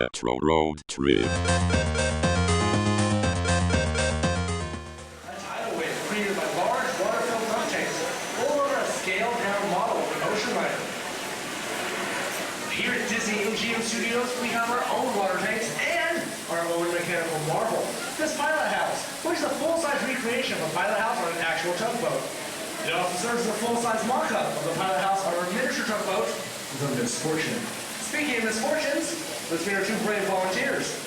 Retro Road Trip. A tidal wave created by large water-filled dump tanks or a scaled-down model of an ocean liner. Here at Disney MGM Studios, we have our own water tanks and our own mechanical marvel. This pilot house, which is a full-size recreation of a pilot house on an actual tugboat. It also serves as a full-size mock-up of the pilot house on our miniature tugboat, The Misfortune. Speaking of misfortunes, let's meet our two brave volunteers.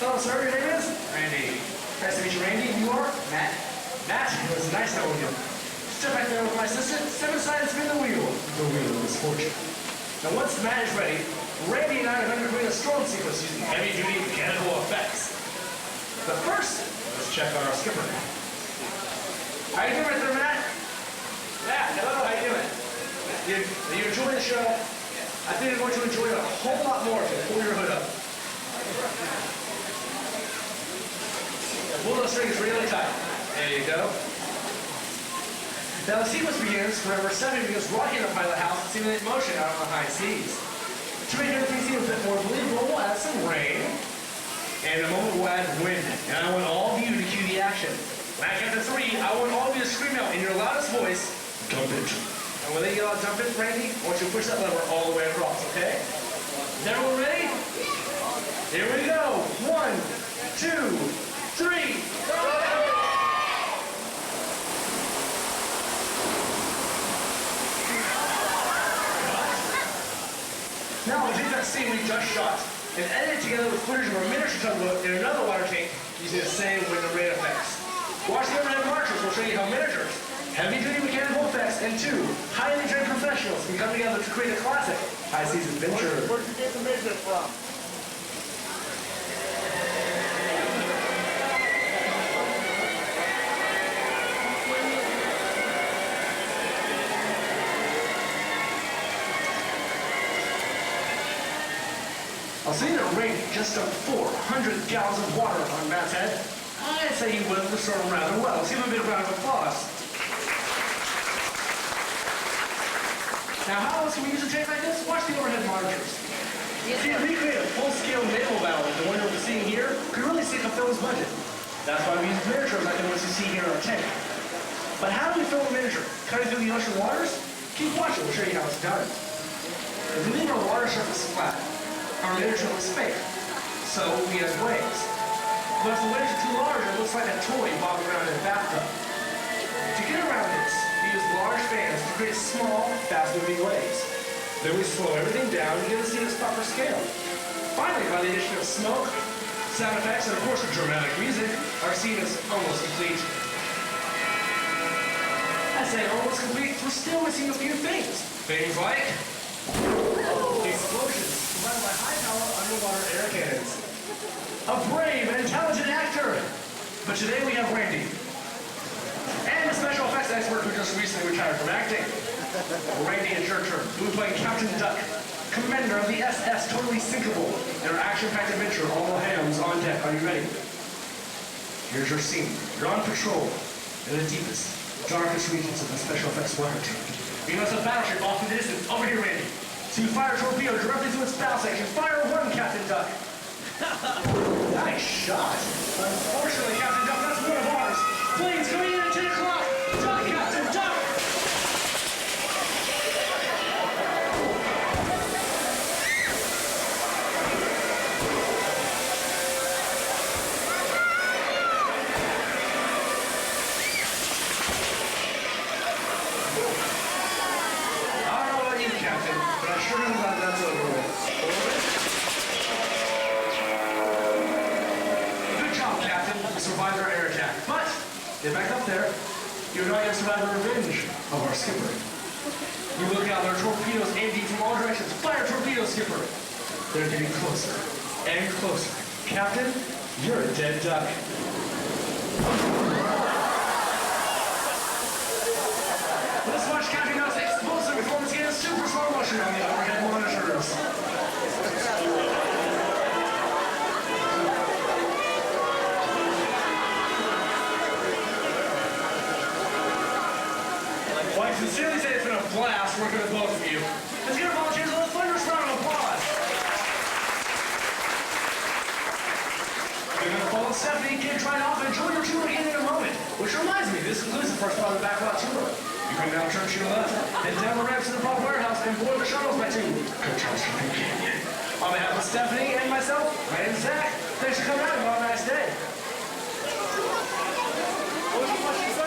Hello, sir. Your name is? Randy. Nice to meet you, Randy. You are? Matt. Matt, it was nice knowing you. Step back there with my assistant, step aside and spin the wheel. The wheel of misfortune. Now, once Matt is ready, Randy and I are going to create a storm sequence using heavy-duty mechanical effects. But first, let's check on our skipper. How you doing right there, Matt? Matt, hello. How you doing? Are you enjoying the show? I think you're going to enjoy it a whole lot more if you pull your hood up. Pull those strings really tight. There you go. Now the sequence begins whenever 7 begins rocking the pilot house and simulate motion out on the high seas. To make everything seem a bit more believable, we'll add some rain. And in a moment we'll add wind. And I want all of you to cue the action. When I count to 3, I want all of you to scream out in your loudest voice, "Dump it." And when they yell out, "Dump it," Randy, I want you to push that lever all the way across, okay? Is everyone ready? Here we go. 1, 2, 3, go! Now we'll take that scene we just shot and edit it together with footage of our miniature tugboat in another water tank using the same wind and rain effects. Watch the overhead marshals. We'll show you how miniatures, heavy-duty mechanical effects, and 2 highly trained professionals can come together to create a classic high seas adventure. Where'd you get the measure from? I'll say that rain just dumped 400 gallons of water on Matt's head. I'd say he weathered the storm rather well. Let's give him a big round of applause. Now, how else can we use a tank like this? Watch the overhead monitors. See, to recreate a full-scale naval battle like the one you're seeing here could really save a film's budget. That's why we use miniatures like the ones you see here in our tank. But how do we film a miniature? Cutting through the ocean waters? Keep watching, we'll show you how it's done. If we leave our water surface flat, our miniature looks fake. So we have waves. But if the waves are too large, it looks like a toy bobbing around in a bathtub. To get around this, we use large fans to create small, fast-moving waves. Then we slow everything down and get the scene its proper scale. Finally, by the addition of smoke, sound effects, and of course dramatic music, our scene is almost complete. I say almost complete, we're still missing a few things. Things like explosions provided by high-power underwater air cannons. A brave and talented actor. But today we have Randy. And a special effects expert who just recently retired from acting. Randy, it's your turn. You'll be playing Captain Duck, commander of the SS Totally Sinkable, in our action-packed adventure, All Hands on Deck. Are you ready? Here's your scene. You're on patrol in the deepest, darkest regions of the special effects water tank. You notice a battleship off in the distance. Over here, Randy. So you fire a torpedo directly through its bow section. Fire 1, Captain Duck. Nice shot. Unfortunately, Captain Duck, that's one of ours. Planes coming in at 10 o'clock. Duck, Captain Duck. I don't know about you, Captain, but I'm sure I'm glad that's over with. We survived our air attack, but get back up there. You're not going to survive the revenge of our skipper. You look out, there are torpedoes aimed from all directions. Fire torpedoes, skipper. They're getting closer and closer. Captain, you're a dead duck. Let's watch Captain Duck's explosive performance get a super slow motion on the overhead monitors. Well, I sincerely say it's been a blast working with both of you. Let's give our volunteers a little thunderous round of applause. and try it off and enjoy your tour again in a moment. Which reminds me, this concludes the first part of the Backlot Tour. You can now turn to your left, head down the ramps to the Park Warehouse, and board the shuttles back to Catastrophe Canyon. On behalf of Stephanie and myself, my name is Zach. Thanks for coming out and have a nice day. What was the question, sir?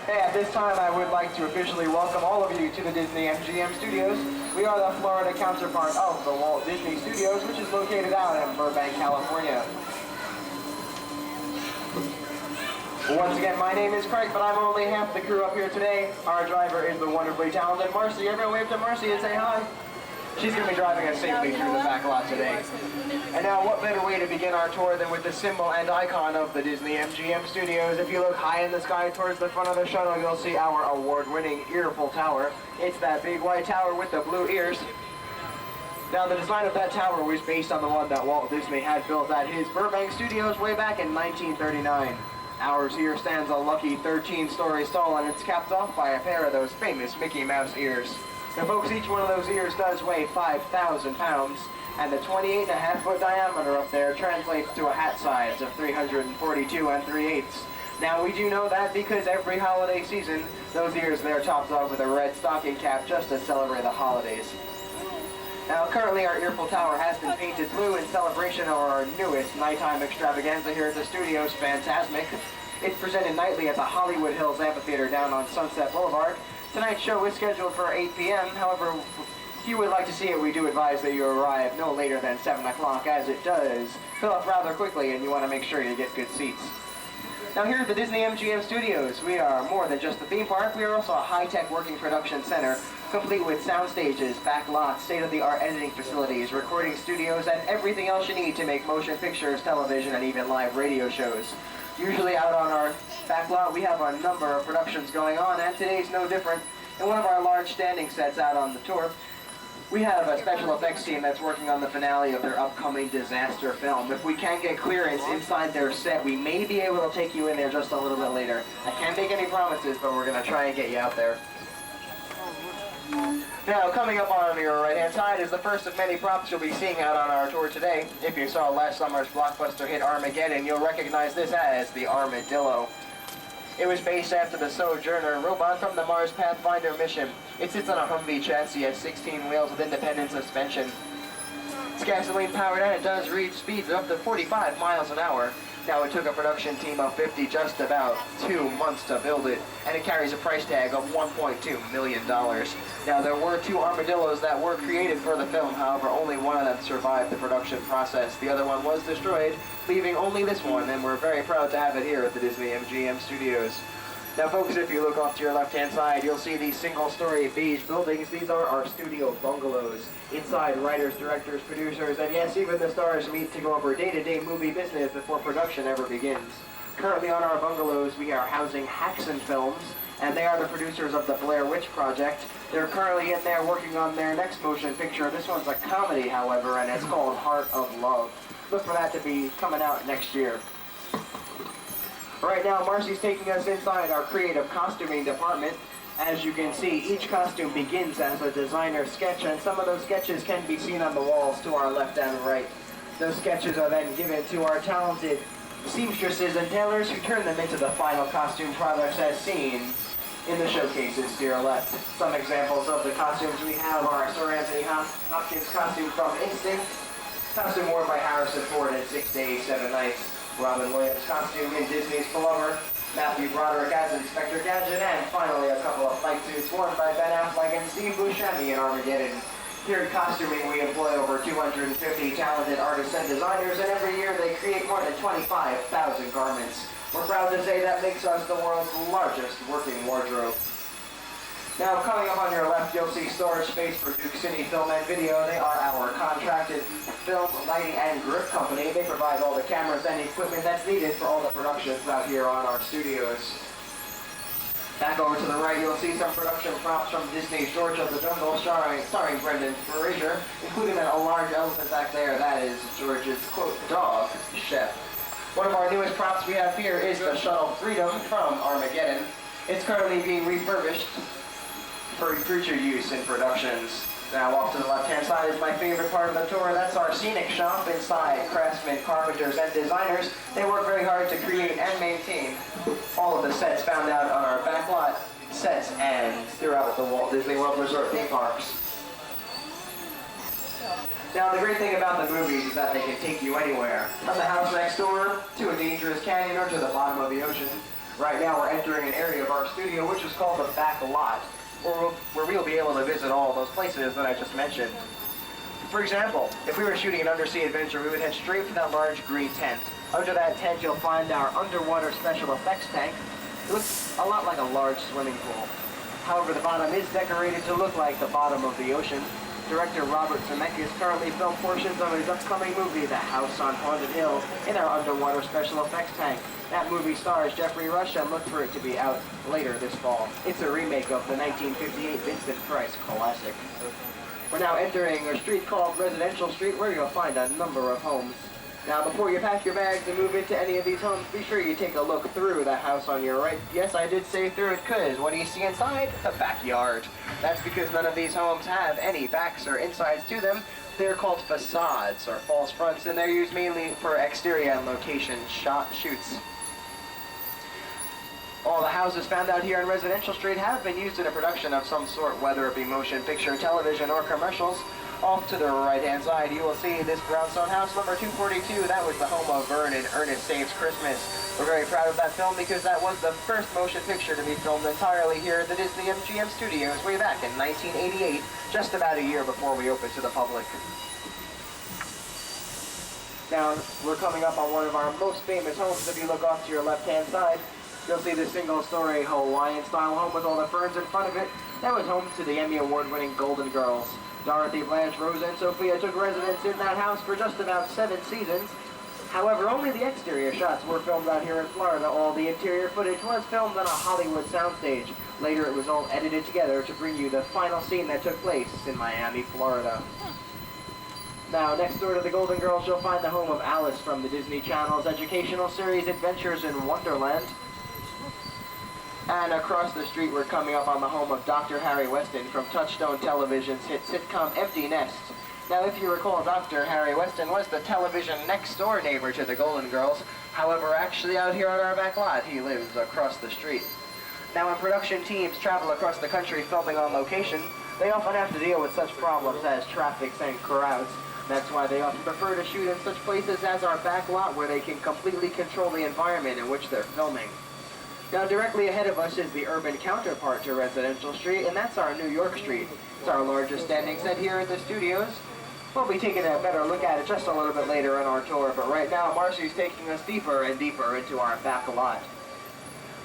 Hey, at this time I would like to officially welcome all of you to the Disney MGM Studios. We are the Florida counterpart of the Walt Disney Studios, which is located out in Burbank, California. Once again, my name is Craig, but I'm only half the crew up here today. Our driver is the wonderfully talented Marcy. Everyone wave to Marcy and say hi. She's going to be driving us safely through the back lot today. And now, what better way to begin our tour than with the symbol and icon of the Disney MGM Studios. If you look high in the sky towards the front of the shuttle, you'll see our award-winning Earful Tower. It's that big white tower with the blue ears. Now, the design of that tower was based on the one that Walt Disney had built at his Burbank Studios way back in 1939. Ours here stands a lucky 13 stories tall, and it's capped off by a pair of those famous Mickey Mouse ears. Now folks, each one of those ears does weigh 5,000 pounds, and the 28.5-foot diameter up there translates to a hat size of 342 3/8. Now we do know that because every holiday season, those ears there topped off with a red stocking cap just to celebrate the holidays. Now currently our Earful Tower has been painted blue in celebration of our newest nighttime extravaganza here at the studios, Phantasmic. It's presented nightly at the Hollywood Hills Amphitheater down on Sunset Boulevard. Tonight's show is scheduled for 8 p.m. However, if you would like to see it, we do advise that you arrive no later than 7 o'clock, as it does fill up rather quickly and you want to make sure you get good seats. Now here at the Disney MGM Studios, we are more than just a theme park. We are also a high-tech working production center, complete with sound stages, back lots, state-of-the-art editing facilities, recording studios, and everything else you need to make motion pictures, television, and even live radio shows. Usually out on our back lot, we have a number of productions going on, and today's no different. In one of our large standing sets out on the tour, we have a special effects team that's working on the finale of their upcoming disaster film. If we can get clearance inside their set, we may be able to take you in there just a little bit later. I can't make any promises, but we're going to try and get you out there. Now, coming up on your right-hand side is the first of many props you'll be seeing out on our tour today. If you saw last summer's blockbuster hit Armageddon, you'll recognize this as the Armadillo. It was based after the Sojourner robot from the Mars Pathfinder mission. It sits on a Humvee chassis, has 16 wheels with independent suspension. It's gasoline-powered and it does reach speeds of up to 45 miles an hour. Now, it took a production team of 50 just about 2 months to build it, and it carries a price tag of $1.2 million. Now, there were 2 armadillos that were created for the film, however, only one of them survived the production process. The other one was destroyed, leaving only this one, and we're very proud to have it here at the Disney MGM Studios. Now, folks, if you look off to your left-hand side, you'll see these single-story beige buildings. These are our studio bungalows. Inside, writers, directors, producers, and yes, even the stars meet to go over day-to-day movie business before production ever begins. Currently on our bungalows, we are housing Haxon Films, and they are the producers of the Blair Witch Project. They're currently in there working on their next motion picture. This one's a comedy, however, and it's called Heart of Love. Look for that to be coming out next year. Right now, Marcy's taking us inside our creative costuming department. As you can see, each costume begins as a designer sketch, and some of those sketches can be seen on the walls to our left and right. Those sketches are then given to our talented seamstresses and tailors who turn them into the final costume products as seen in the showcases to your left. Some examples of the costumes we have are Sir Anthony Hopkins' costume from Instinct, costume worn by Harrison Ford in 6 Days, 7 Nights, Robin Williams' costume in Disney's Flubber, Matthew Broderick as Inspector Gadget, and finally a couple of flight suits worn by Ben Affleck and Steve Buscemi in Armageddon. Here in costuming, we employ over 250 talented artists and designers, and every year they create more than 25,000 garments. We're proud to say that makes us the world's largest working wardrobe. Now, coming up on your left, you'll see storage space for Duke City Film and Video. They are our contracted film, lighting, and grip company. They provide all the cameras and equipment that's needed for all the productions out here on our studios. Back over to the right, you'll see some production props from Disney's George of the Jungle, starring Brendan Fraser, including a large elephant back there. That is George's, quote, dog, Chef. One of our newest props we have here is the Shuttle Freedom from Armageddon. It's currently being refurbished for future use in productions. Now, off to the left-hand side is my favorite part of the tour. That's our Scenic Shop. Inside, craftsmen, carpenters, and designers, they work very hard to create and maintain all of the sets found out on our backlot sets and throughout the Walt Disney World Resort theme parks. Now, the great thing about the movies is that they can take you anywhere. From the house next door, to a dangerous canyon, or to the bottom of the ocean. Right now, we're entering an area of our studio which is called the Backlot, where we'll be able to visit all those places that I just mentioned. For example, if we were shooting an undersea adventure, we would head straight for that large green tent. Under that tent, you'll find our underwater special effects tank. It looks a lot like a large swimming pool. However, the bottom is decorated to look like the bottom of the ocean. Director Robert Zemeckis currently filmed portions of his upcoming movie, The House on Haunted Hill, in our underwater special effects tank. That movie stars Jeffrey Rush and look for it to be out later this fall. It's a remake of the 1958 Vincent Price classic. We're now entering a street called Residential Street, where you'll find a number of homes. Now, before you pack your bags and move into any of these homes, be sure you take a look through the house on your right. Yes, I did say through it, because what do you see inside? The backyard. That's because none of these homes have any backs or insides to them. They're called facades, or false fronts, and they're used mainly for exterior and location shoots. All the houses found out here on Residential Street have been used in a production of some sort, whether it be motion picture, television, or commercials. Off to the right-hand side, you will see this brownstone house, number 242. That was the home of Vernon, Ernest Saves Christmas. We're very proud of that film because that was the first motion picture to be filmed entirely here at the Disney MGM Studios way back in 1988, just about a year before we opened to the public. Now, we're coming up on one of our most famous homes. If you look off to your left-hand side, you'll see the single-story Hawaiian-style home with all the ferns in front of it. That was home to the Emmy Award-winning Golden Girls. Dorothy, Blanche, Rosa, and Sophia took residence in that house for just about 7 seasons. However, only the exterior shots were filmed out here in Florida. All the interior footage was filmed on a Hollywood soundstage. Later, it was all edited together to bring you the final scene that took place in Miami, Florida. Now, next door to the Golden Girls, you'll find the home of Alice from the Disney Channel's educational series Adventures in Wonderland. And across the street, we're coming up on the home of Dr. Harry Weston from Touchstone Television's hit sitcom Empty Nest. Now, if you recall, Dr. Harry Weston was the television next-door neighbor to the Golden Girls. However, actually out here on our back lot, he lives across the street. Now, when production teams travel across the country filming on location, They often have to deal with such problems as traffic and crowds. That's why they often prefer to shoot in such places as our back lot, where they can completely control the environment in which they're filming. Now, directly ahead of us is the urban counterpart to Residential Street, and that's our New York Street. It's our largest standing set here at the studios. We'll be taking a better look at it just a little bit later in our tour, but right now Marcy's taking us deeper and deeper into our back lot.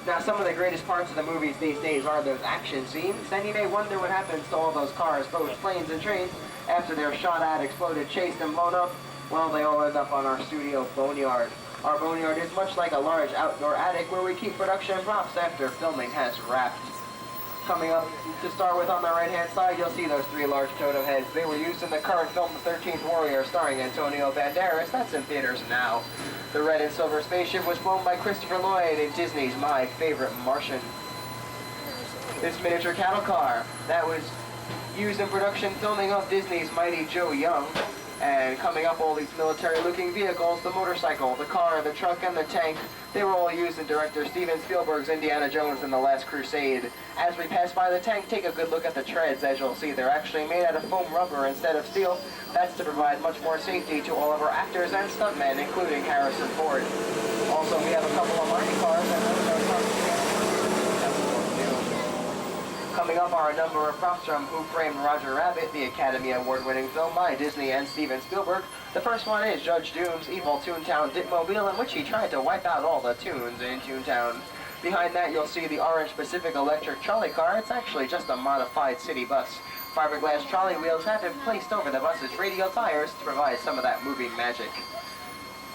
Now, some of the greatest parts of the movies these days are those action scenes, and you may wonder what happens to all those cars, boats, planes, and trains after they're shot at, exploded, chased, and blown up. Well, they all end up on our studio Boneyard. Our Boneyard is much like a large outdoor attic where we keep production props after filming has wrapped. Coming up to start with on the right-hand side, you'll see those three large totem heads. They were used in the current film The 13th Warrior starring Antonio Banderas. That's in theaters now. The red and silver spaceship was flown by Christopher Lloyd in Disney's My Favorite Martian. This miniature cattle car, that was used in production filming of Disney's Mighty Joe Young. And coming up, all these military-looking vehicles, the motorcycle, the car, the truck, and the tank, they were all used in director Steven Spielberg's Indiana Jones and the Last Crusade. As we pass by the tank, take a good look at the treads. As you'll see, they're actually made out of foam rubber instead of steel. That's to provide much more safety to all of our actors and stuntmen, including Harrison Ford. Also, we have a couple of mining cars, and those are from Coming up are a number of props from Who Framed Roger Rabbit, the Academy Award-winning film by Disney and Steven Spielberg. The first one is Judge Doom's evil Toontown Ditmobile, in which he tried to wipe out all the tunes in Toontown. Behind that, you'll see the orange Pacific Electric trolley car. It's actually just a modified city bus. Fiberglass trolley wheels have been placed over the bus's radial tires to provide some of that movie magic.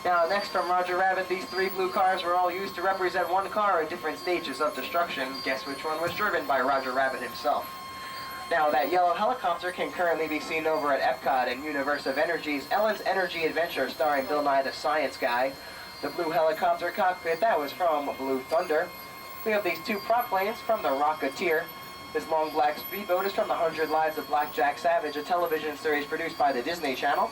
Now, next from Roger Rabbit, these three blue cars were all used to represent one car at different stages of destruction. Guess which one was driven by Roger Rabbit himself? Now, that yellow helicopter can currently be seen over at Epcot in Universe of Energy's Ellen's Energy Adventure starring Bill Nye the Science Guy. The blue helicopter cockpit, that was from Blue Thunder. We have these two prop planes from the Rocketeer. This long black speedboat is from The 100 Lives of Blackjack Savage, a television series produced by the Disney Channel.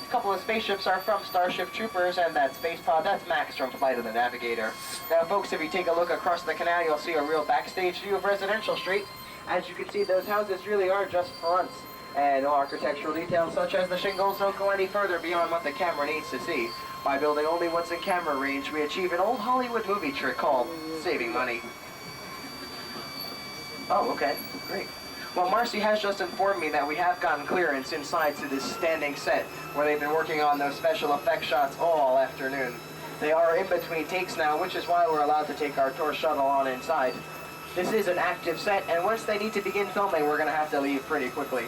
A couple of spaceships are from Starship Troopers, and that space pod, that's Max from Flight of the Navigator. Now, folks, if you take a look across the canal, you'll see a real backstage view of Residential Street. As you can see, those houses really are just fronts, and no architectural details such as the shingles don't go any further beyond what the camera needs to see. By building only what's in camera range, we achieve an old Hollywood movie trick called saving money. Oh, okay, great. Well, Marcy has just informed me that we have gotten clearance inside to this standing set where they've been working on those special effects shots all afternoon. They are in between takes now, which is why we're allowed to take our tour shuttle on inside. This is an active set, and once they need to begin filming, we're going to have to leave pretty quickly.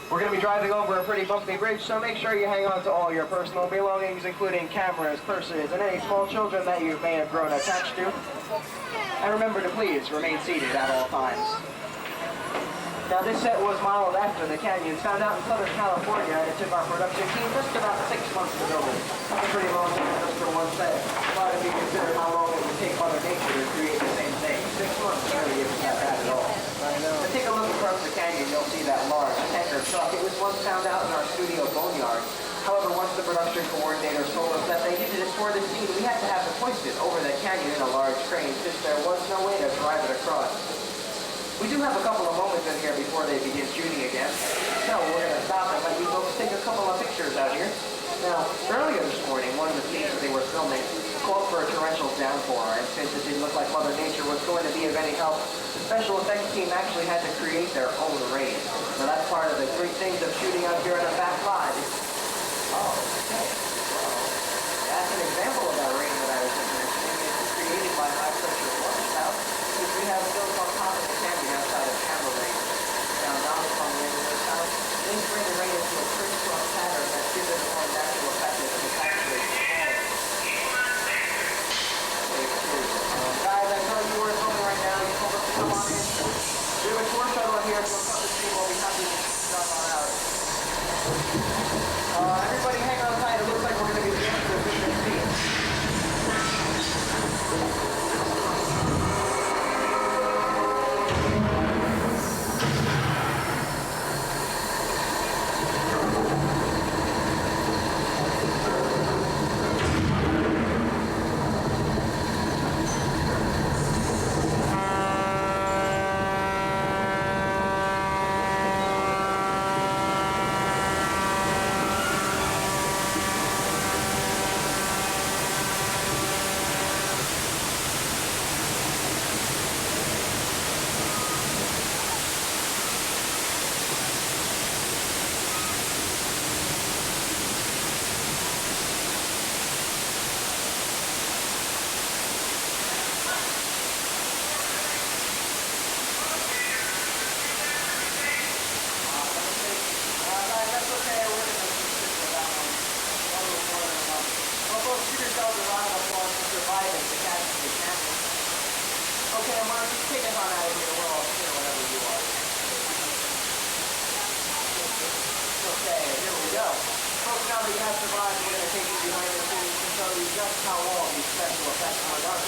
We're going to be driving over a pretty bumpy bridge, so make sure you hang on to all your personal belongings, including cameras, purses, and any small children that you may have grown attached to. And remember to please remain seated at all times. Now, this set was modeled after the canyons found out in Southern California, and it took our production team just about 6 months to build it. That's a pretty long time just for one set. But if you consider how long it would take Mother Nature to create the same thing, 6 months really isn't that bad at all. But take a look across the canyon, you'll see that large tanker truck. It was once found out in our studio Boneyard. However, once the production coordinator told us that they needed it for the scene, we had to have it hoisted over the canyon in a large crane since there was no way to drive it across. We do have a couple of moments in here before they begin shooting again. So we're going to stop and let you folks take a couple of pictures out here. Now, earlier this morning, one of the scenes that they were filming called for a torrential downpour, and since it didn't look like Mother Nature was going to be of any help, the special effects team actually had to create their own rain. Now, that's part of the great things of shooting out here in a back lot. Oh, okay. Well, that's an example of that rain that I was just mentioning. It's created by high-pressure water spout, which we have built on top of the canyon outside of camera range. Now, mounted on the end of this house, they bring the rain into a crisscross pattern that gives it a more natural effect as it evaporates. Guys, I know you were filming right now. You told us to come on in. We have a tour shuttle here, so come to see what we have to drop on out. Everybody hang on tight. It looks like we're going to be getting to a good scene. take us on out of here. We're all here whenever you are. Okay, here we go. Folks, now that you have survived, we're going to take you behind the scenes to show you just how all these special effects are done.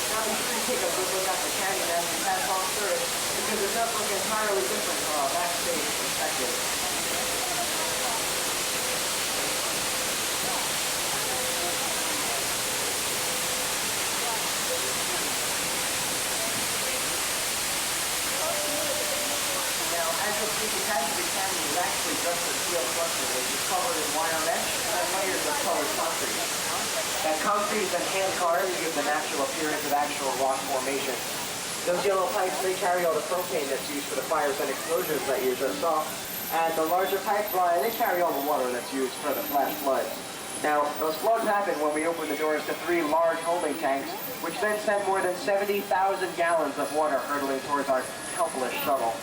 Now be sure to take a good look at the canyon as we pass on through it, because it does look entirely different from a backstage perspective. Now, as you'll see, the Vatican canyon is actually just a steel structure, which is covered in wire mesh and layers of colored concrete. That concrete is then hand-carved to give the natural appearance of actual rock formation. Those yellow pipes, they carry all the propane that's used for the fires and explosions that you just saw. And the larger pipes, well, they carry all the water that's used for the flash floods. Now, those floods happen when we open the doors to 3 large holding tanks, which then send more than 70,000 gallons of water hurtling towards our helpless shuttle.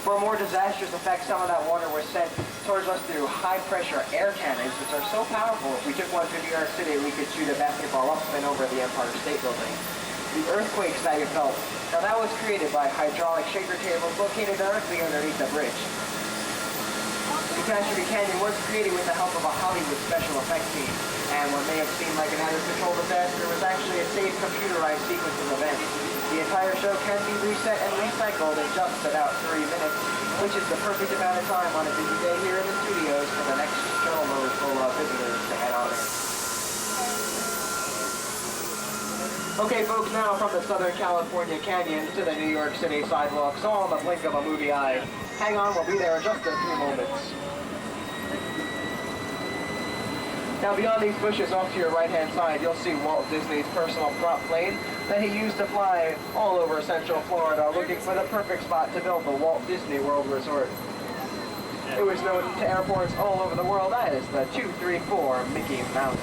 For a more disastrous effect, some of that water was sent towards us through high-pressure air cannons, which are so powerful, if we took one to New York City, we could shoot a basketball up and over the Empire State Building. The earthquakes that you felt, now that was created by hydraulic shaker tables located directly underneath the bridge. Catastrophe Canyon was created with the help of a Hollywood special effects team, and what may have seemed like an out-of-control disaster was actually a safe computerized sequence of events. The entire show can be reset and recycled in just about 3 minutes, which is the perfect amount of time on a busy day here in the studios for the next shuttle load full of visitors to head on in. Okay, folks, now from the Southern California canyons to the New York City sidewalks, all in the blink of a movie eye. Hang on, we'll be there in just a few moments. Now beyond these bushes off to your right-hand side, you'll see Walt Disney's personal prop plane that he used to fly all over Central Florida looking for the perfect spot to build the Walt Disney World Resort. It was known to airports all over the world as the 234 Mickey Mouse.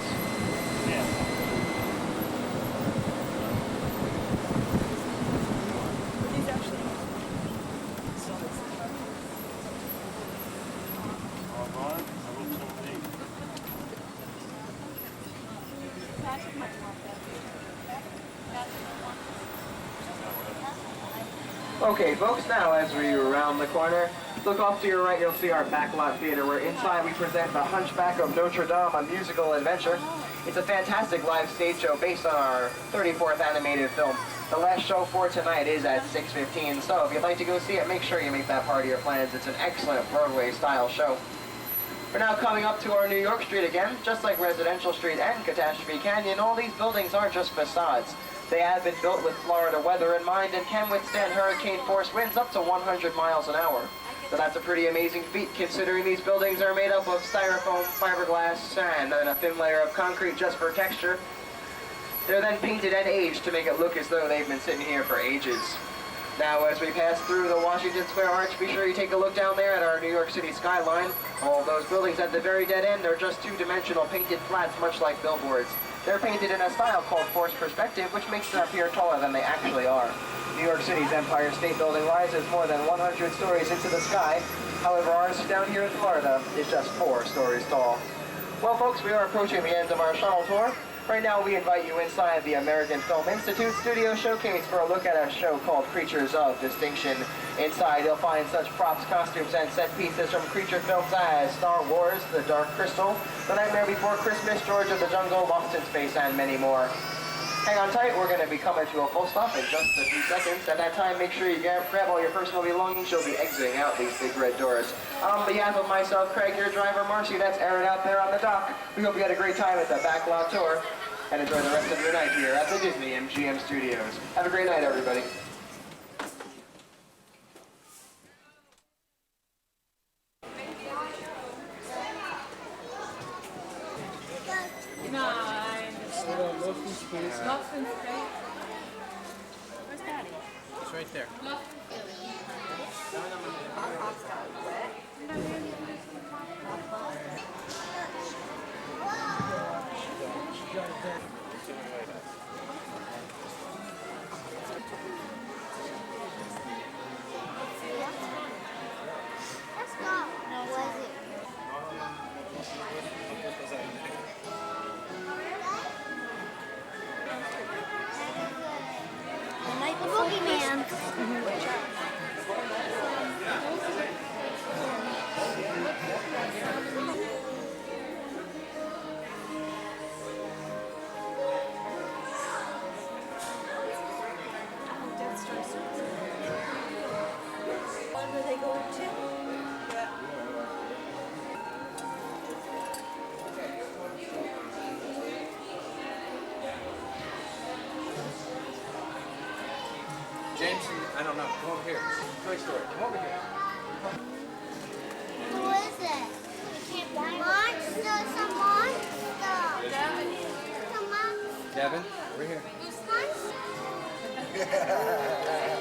Okay, folks, now as we round the corner, look off to your right, you'll see our Backlot Theater, where inside we present The Hunchback of Notre Dame, a musical adventure. It's a fantastic live stage show based on our 34th animated film. The last show for tonight is at 6:15, so if you'd like to go see it, make sure you make that part of your plans. It's an excellent Broadway-style show. We're now coming up to our New York Street again. Just like Residential Street and Catastrophe Canyon, all these buildings aren't just facades. They have been built with Florida weather in mind and can withstand hurricane-force winds up to 100 miles an hour. So that's a pretty amazing feat, considering these buildings are made up of styrofoam, fiberglass, and then a thin layer of concrete just for texture. They're then painted and aged to make it look as though they've been sitting here for ages. Now, as we pass through the Washington Square Arch, be sure you take a look down there at our New York City skyline. All of those buildings at the very dead end are just two-dimensional painted flats, much like billboards. They're painted in a style called forced perspective, which makes them appear taller than they actually are. New York City's Empire State Building rises more than 100 stories into the sky. However, ours down here in Florida is just 4 stories tall. Well, folks, we are approaching the end of our shuttle tour. Right now, we invite you inside the American Film Institute Studio Showcase for a look at a show called Creatures of Distinction. Inside, you'll find such props, costumes, and set pieces from creature films as Star Wars, The Dark Crystal, The Nightmare Before Christmas, George of the Jungle, Lost in Space, and many more. Hang on tight, we're going to be coming to a full stop in just a few seconds. At that time, make sure you grab all your personal belongings. You'll be exiting out these big red doors. On behalf of myself, Craig, your driver, Marcy, that's Aaron out there on the dock. We hope you had a great time at the Backlot Tour, and enjoy the rest of your night here at the Disney MGM Studios. Have a great night, everybody. Muffins, where's Daddy? It's right there. Let's go. No, was it? The night before Boogeyman. no. Come over here. Toy Story. Come over here. Who is it? Monster, some monster. Come on. Devin, over here. Monster.